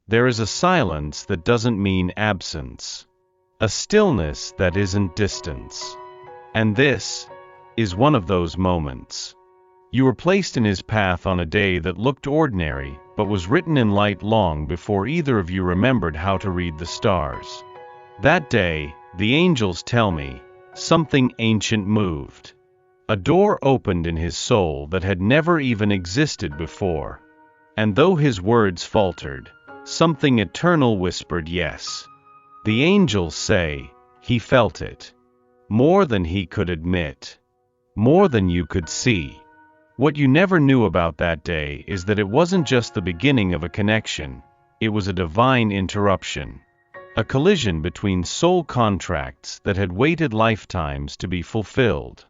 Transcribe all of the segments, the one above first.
There is a silence that doesn't mean absence. A stillness that isn't distance. And this is one of those moments. You were placed in his path on a day that looked ordinary, but was written in light long before either of you remembered how to read the stars. That day, the angels tell me, something ancient moved. A door opened in his soul that had never even existed before. And though his words faltered, something eternal whispered yes. The angels say, he felt it. More than he could admit. More than you could see. What you never knew about that day is that it wasn't just the beginning of a connection, it was a divine interruption. A collision between soul contracts that had waited lifetimes to be fulfilled.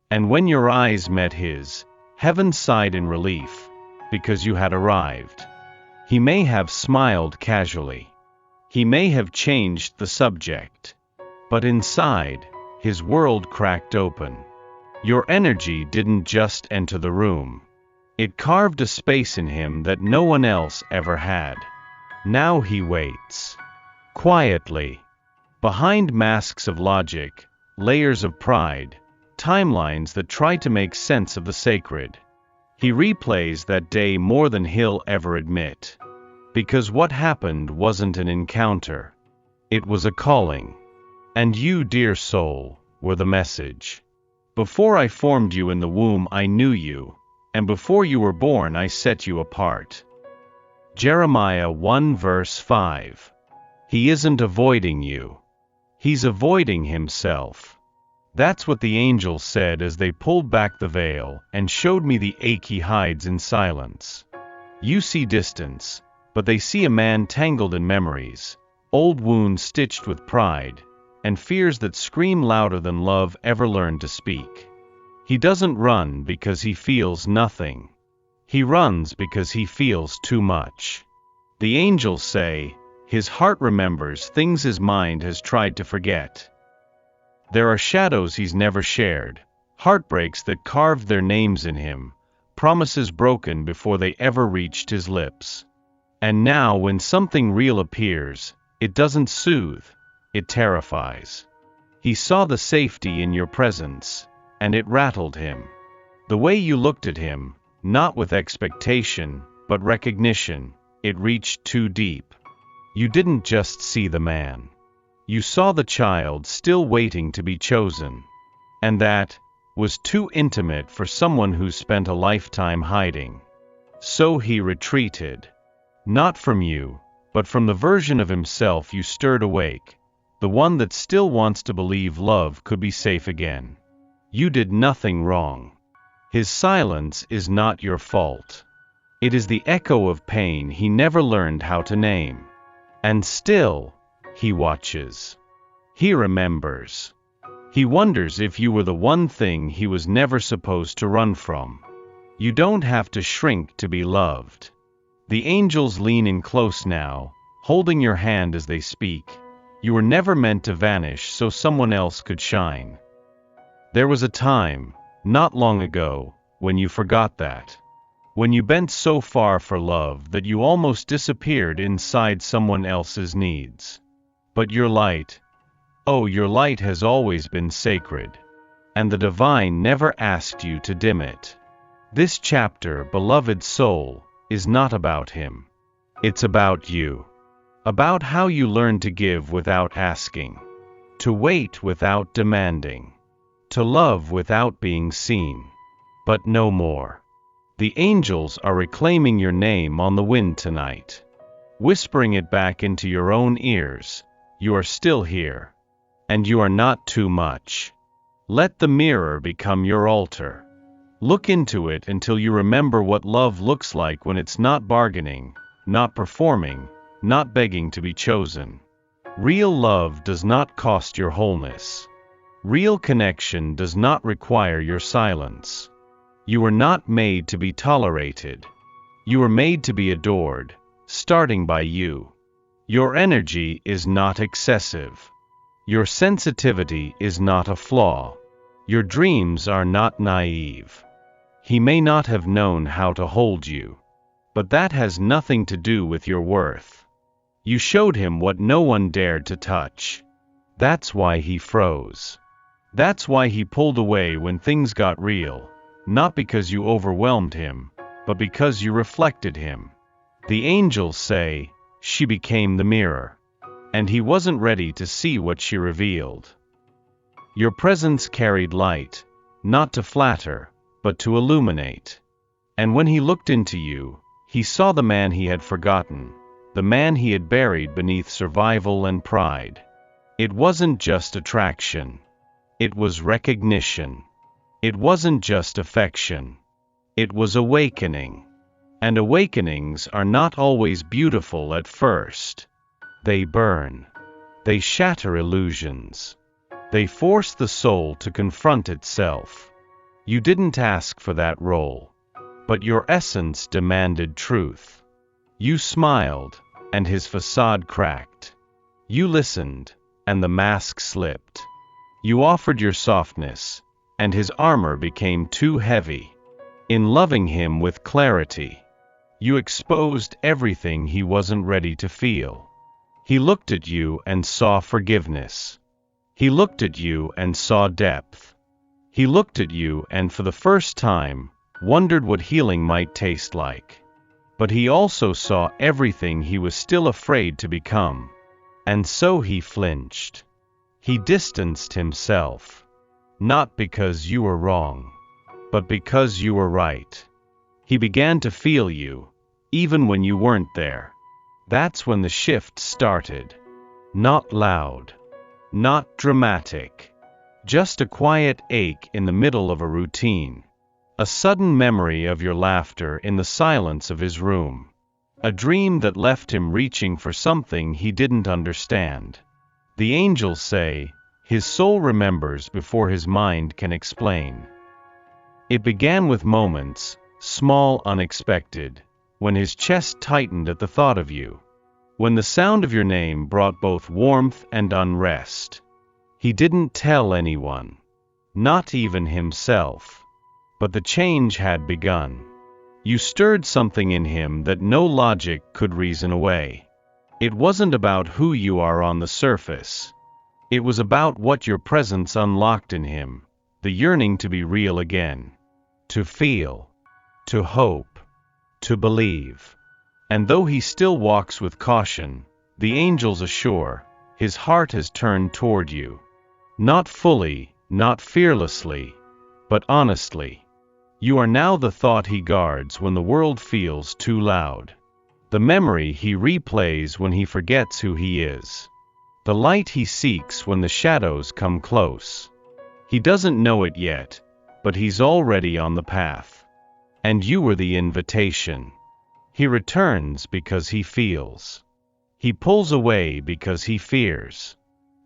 And when your eyes met his, heaven sighed in relief, because you had arrived. He may have smiled casually. He may have changed the subject. But inside, his world cracked open. Your energy didn't just enter the room. It carved a space in him that no one else ever had. Now he waits. Quietly. Behind masks of logic, layers of pride, timelines that try to make sense of the sacred. He replays that day more than he'll ever admit. Because what happened wasn't an encounter. It was a calling. And you, dear soul, were the message. Before I formed you in the womb I knew you, and before you were born I set you apart. Jeremiah 1 verse 5. He isn't avoiding you. He's avoiding himself. That's what the angel said as they pulled back the veil and showed me the ache he hides in silence. You see distance, but they see a man tangled in memories, old wounds stitched with pride, and fears that scream louder than love ever learned to speak. He doesn't run because he feels nothing. He runs because he feels too much. The angels say, his heart remembers things his mind has tried to forget. There are shadows he's never shared, heartbreaks that carved their names in him, promises broken before they ever reached his lips. And now when something real appears, it doesn't soothe, it terrifies. He saw the safety in your presence, and it rattled him. The way you looked at him, not with expectation, but recognition, it reached too deep. You didn't just see the man. You saw the child still waiting to be chosen. And that was too intimate for someone who spent a lifetime hiding. So he retreated. Not from you, but from the version of himself you stirred awake. The one that still wants to believe love could be safe again. You did nothing wrong. His silence is not your fault. It is the echo of pain he never learned how to name. And still, he watches. He remembers. He wonders if you were the one thing he was never supposed to run from. You don't have to shrink to be loved. The angels lean in close now, holding your hand as they speak. You were never meant to vanish so someone else could shine. There was a time, not long ago, when you forgot that. When you bent so far for love that you almost disappeared inside someone else's needs. But your light, oh, your light has always been sacred. And the divine never asked you to dim it. This chapter, beloved soul, is not about him. It's about you. About how you learn to give without asking. To wait without demanding. To love without being seen. But no more. The angels are reclaiming your name on the wind tonight. Whispering it back into your own ears. You are still here. And you are not too much. Let the mirror become your altar. Look into it until you remember what love looks like when it's not bargaining, not performing, not begging to be chosen. Real love does not cost your wholeness. Real connection does not require your silence. You were not made to be tolerated. You were made to be adored, starting by you. Your energy is not excessive. Your sensitivity is not a flaw. Your dreams are not naive. He may not have known how to hold you. But that has nothing to do with your worth. You showed him what no one dared to touch. That's why he froze. That's why he pulled away when things got real, not because you overwhelmed him, but because you reflected him. The angels say, she became the mirror. And he wasn't ready to see what she revealed. Your presence carried light, not to flatter, but to illuminate. And when he looked into you, he saw the man he had forgotten, the man he had buried beneath survival and pride. It wasn't just attraction. It was recognition. It wasn't just affection. It was awakening. And awakenings are not always beautiful at first. They burn. They shatter illusions. They force the soul to confront itself. You didn't ask for that role, but your essence demanded truth. You smiled, and his facade cracked. You listened, and the mask slipped. You offered your softness, and his armor became too heavy. In loving him with clarity, you exposed everything he wasn't ready to feel. He looked at you and saw forgiveness. He looked at you and saw depth. He looked at you and for the first time, wondered what healing might taste like. But he also saw everything he was still afraid to become. And so he flinched. He distanced himself. Not because you were wrong, but because you were right. He began to feel you, even when you weren't there. That's when the shift started. Not loud. Not dramatic. Just a quiet ache in the middle of a routine. A sudden memory of your laughter in the silence of his room. A dream that left him reaching for something he didn't understand. The angels say, his soul remembers before his mind can explain. It began with moments, small, unexpected, when his chest tightened at the thought of you. When the sound of your name brought both warmth and unrest. He didn't tell anyone. Not even himself. But the change had begun. You stirred something in him that no logic could reason away. It wasn't about who you are on the surface. It was about what your presence unlocked in him, the yearning to be real again. To feel. To hope. To believe. And though he still walks with caution, the angels assure, his heart has turned toward you. Not fully, not fearlessly, but honestly. You are now the thought he guards when the world feels too loud. The memory he replays when he forgets who he is. The light he seeks when the shadows come close. He doesn't know it yet, but he's already on the path. And you were the invitation. He returns because he feels. He pulls away because he fears.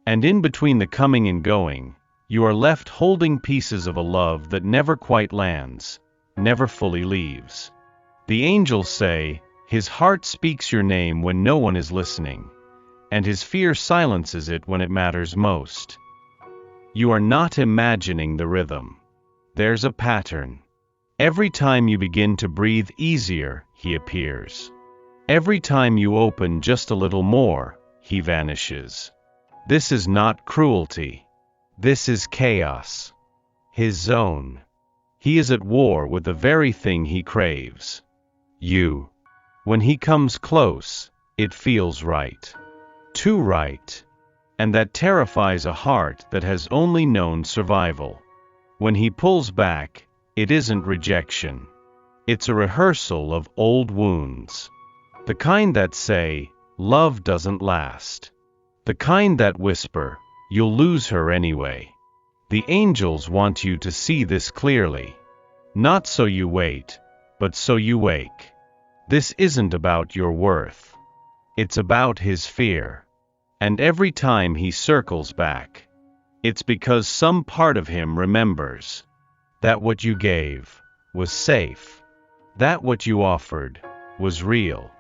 And in between the coming and going, you are left holding pieces of a love that never quite lands, never fully leaves. The angels say, his heart speaks your name when no one is listening, and his fear silences it when it matters most. You are not imagining the rhythm. There's a pattern. Every time you begin to breathe easier, he appears. Every time you open just a little more, he vanishes. This is not cruelty. This is chaos. His zone. He is at war with the very thing he craves. You. When he comes close, it feels right. Too right. And that terrifies a heart that has only known survival. When he pulls back, it isn't rejection. It's a rehearsal of old wounds. The kind that say, love doesn't last. The kind that whisper, you'll lose her anyway. The angels want you to see this clearly. Not so you wait, but so you wake. This isn't about your worth. It's about his fear. And every time he circles back, it's because some part of him remembers that what you gave was safe. That what you offered was real.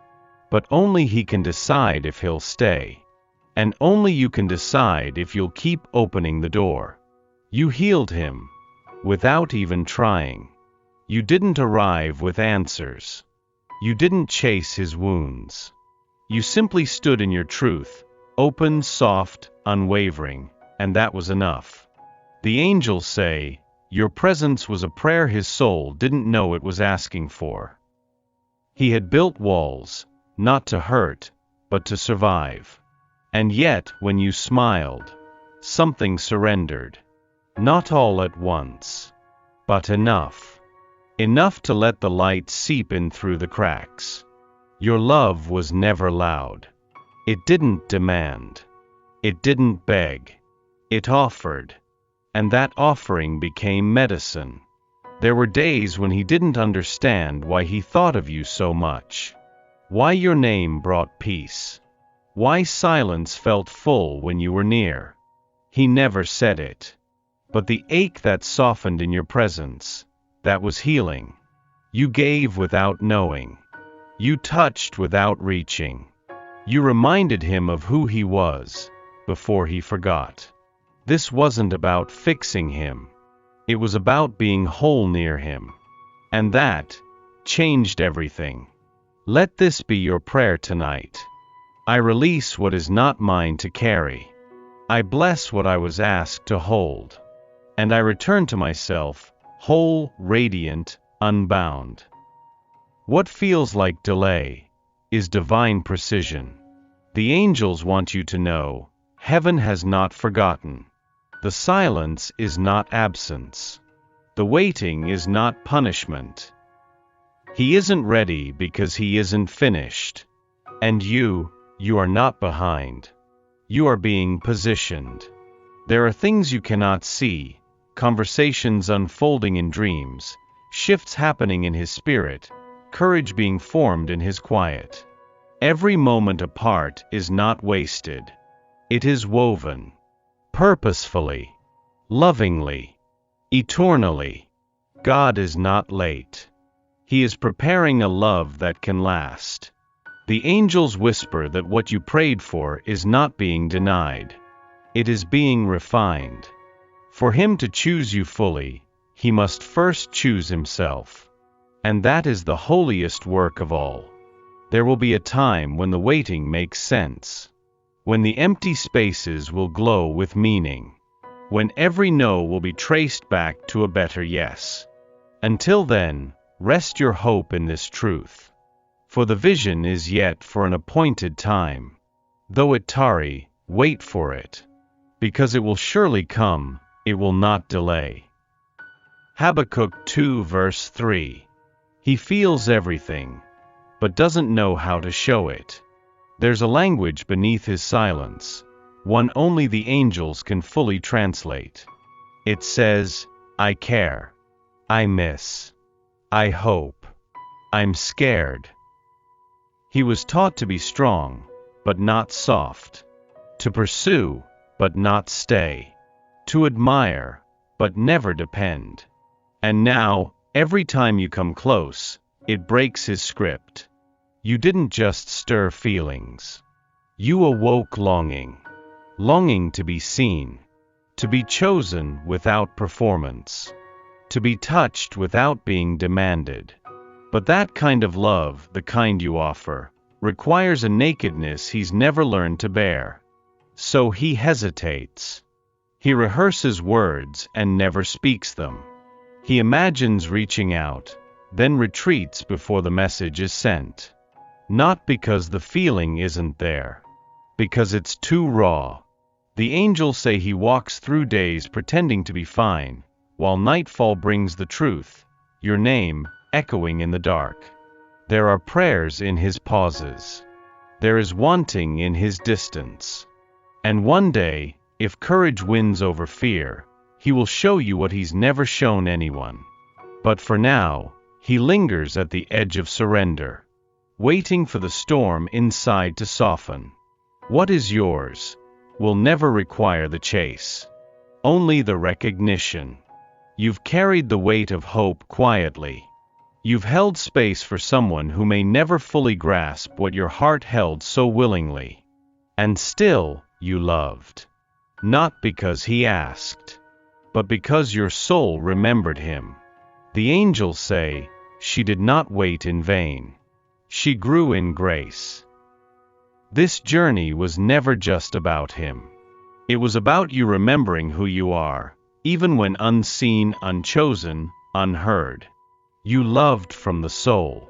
But only he can decide if he'll stay. And only you can decide if you'll keep opening the door. You healed him, without even trying. You didn't arrive with answers. You didn't chase his wounds. You simply stood in your truth, open, soft, unwavering, and that was enough. The angels say, your presence was a prayer his soul didn't know it was asking for. He had built walls, not to hurt, but to survive. And yet, when you smiled, something surrendered. Not all at once, but enough. Enough to let the light seep in through the cracks. Your love was never loud. It didn't demand. It didn't beg. It offered. And that offering became medicine. There were days when he didn't understand why he thought of you so much. Why your name brought peace. Why silence felt full when you were near. He never said it. But the ache that softened in your presence, that was healing. You gave without knowing. You touched without reaching. You reminded him of who he was, before he forgot. This wasn't about fixing him. It was about being whole near him. And that changed everything. Let this be your prayer tonight. I release what is not mine to carry. I bless what I was asked to hold. And I return to myself, whole, radiant, unbound. What feels like delay is divine precision. The angels want you to know, heaven has not forgotten. The silence is not absence. The waiting is not punishment. He isn't ready because he isn't finished. And you are not behind. You are being positioned. There are things you cannot see, conversations unfolding in dreams, shifts happening in his spirit, courage being formed in his quiet. Every moment apart is not wasted. It is woven. Purposefully. Lovingly. Eternally. God is not late. He is preparing a love that can last. The angels whisper that what you prayed for is not being denied. It is being refined. For him to choose you fully, he must first choose himself. And that is the holiest work of all. There will be a time when the waiting makes sense. When the empty spaces will glow with meaning. When every no will be traced back to a better yes. Until then, rest your hope in this truth. For the vision is yet for an appointed time. Though it tarry, wait for it. Because it will surely come, it will not delay. Habakkuk 2 verse 3. He feels everything, but doesn't know how to show it. There's a language beneath his silence, one only the angels can fully translate. It says, I care. I miss. I hope. I'm scared. He was taught to be strong, but not soft. To pursue, but not stay. To admire, but never depend. And now, every time you come close, it breaks his script. You didn't just stir feelings. You awoke longing. Longing to be seen. To be chosen without performance. To be touched without being demanded. But that kind of love, the kind you offer, requires a nakedness he's never learned to bear. So he hesitates. He rehearses words and never speaks them. He imagines reaching out, then retreats before the message is sent. Not because the feeling isn't there. Because it's too raw. The angels say he walks through days pretending to be fine, while nightfall brings the truth, your name, echoing in the dark. There are prayers in his pauses. There is wanting in his distance. And one day, if courage wins over fear, he will show you what he's never shown anyone. But for now, he lingers at the edge of surrender, waiting for the storm inside to soften. What is yours will never require the chase, only the recognition. You've carried the weight of hope quietly. You've held space for someone who may never fully grasp what your heart held so willingly. And still, you loved. Not because he asked, but because your soul remembered him. The angels say, she did not wait in vain. She grew in grace. This journey was never just about him. It was about you remembering who you are, even when unseen, unchosen, unheard. You loved from the soul.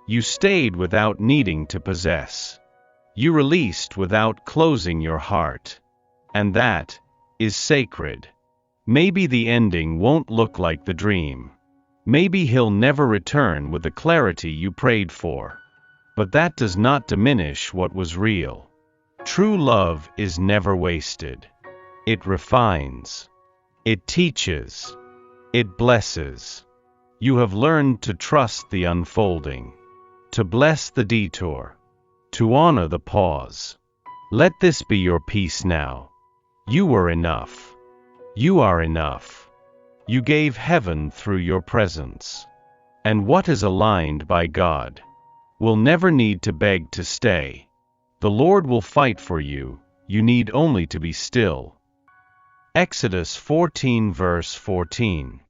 You stayed without needing to possess. You released without closing your heart. And that is sacred. Maybe the ending won't look like the dream. Maybe he'll never return with the clarity you prayed for. But that does not diminish what was real. True love is never wasted. It refines. It teaches. It blesses. You have learned to trust the unfolding, to bless the detour, to honor the pause. Let this be your peace now. You were enough. You are enough. You gave heaven through your presence. And what is aligned by God will never need to beg to stay. The Lord will fight for you, you need only to be still. Exodus 14 verse 14.